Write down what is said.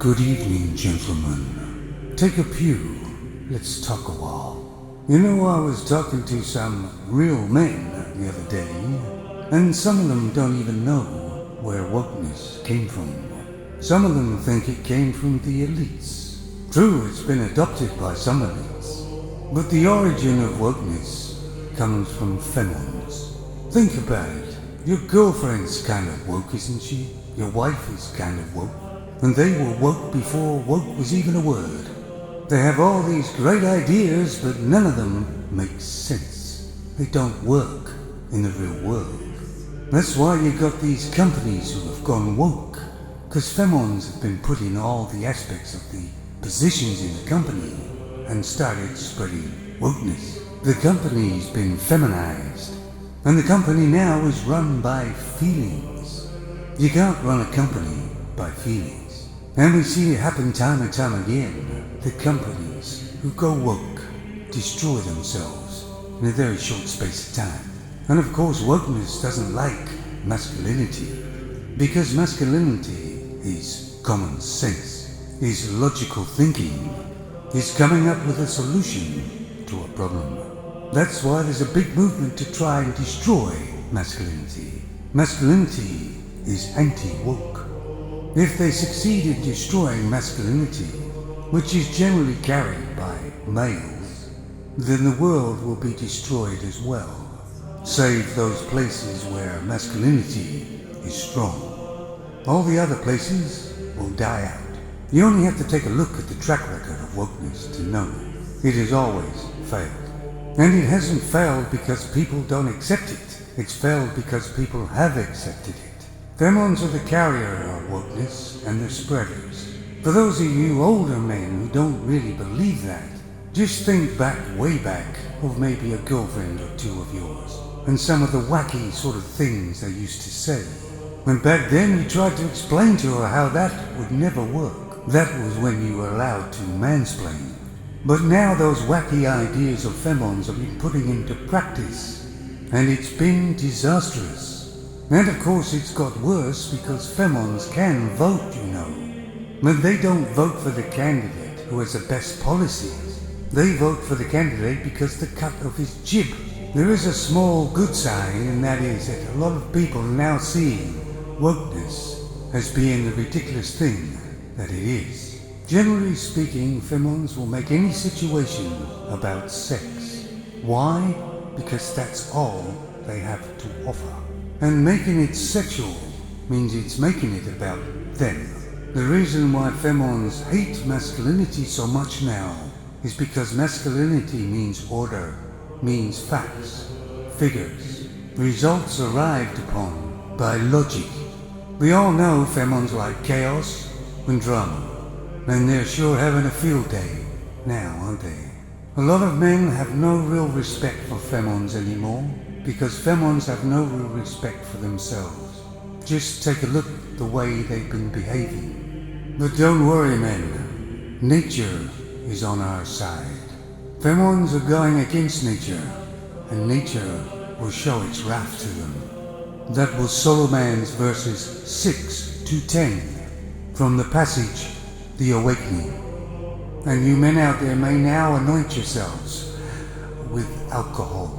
Good evening, gentlemen. Take a pew. Let's talk a while. You know, I was talking to some real men the other day, and some of them don't even know where wokeness came from. Some of them think it came from the elites. True, it's been adopted by some elites, but the origin of wokeness comes from femons. Think about it. Your girlfriend's kind of woke, isn't she? Your wife is kind of woke. And they were woke before woke was even a word. They have all these great ideas, but none of them make sense. They don't work in the real world. That's why you got these companies who have gone woke, because femons have been put in all the aspects of the positions in the company and started spreading wokeness. The company's been feminized, and the company now is run by feelings. You can't run a company by feelings. And we see it happen time and time again. The companies who go woke destroy themselves in a very short space of time. And of course wokeness doesn't like masculinity, because masculinity is common sense, is logical thinking, is coming up with a solution to a problem. That's why there's a big movement to try and destroy masculinity. Masculinity is anti-woke. If they succeed in destroying masculinity, which is generally carried by males, then the world will be destroyed as well, save those places where masculinity is strong. All the other places will die out. You only have to take a look at the track record of wokeness to know it has always failed. And it hasn't failed because people don't accept it. It's failed because people have accepted it. Femons are the carrier of wokeness and the spreaders. For those of you older men who don't really believe that, just think back, way back, of maybe a girlfriend or two of yours, and some of the wacky sort of things they used to say. When back then you tried to explain to her how that would never work. That was when you were allowed to mansplain. But now those wacky ideas of femons have been putting into practice, and it's been disastrous. And of course it's got worse because femons can vote, you know. But they don't vote for the candidate who has the best policies. They vote for the candidate because the cut of his jib. There is a small good sign, and that is that a lot of people are now seeing wokeness as being the ridiculous thing that it is. Generally speaking, femons will make any situation about sex. Why? Because that's all they have to offer. And making it sexual means it's making it about them. The reason why femons hate masculinity so much now is because masculinity means order, means facts, figures, results arrived upon by logic. We all know femons like chaos and drama, and they're sure having a field day now, aren't they? A lot of men have no real respect for femons anymore, because femons have no real respect for themselves. Just take a look at the way they've been behaving. But don't worry, men. Nature is on our side. Femons are going against nature, and nature will show its wrath to them. That was Solomon's verses 6 to 10 from the passage, The Awakening. And you men out there may now anoint yourselves with alcohol.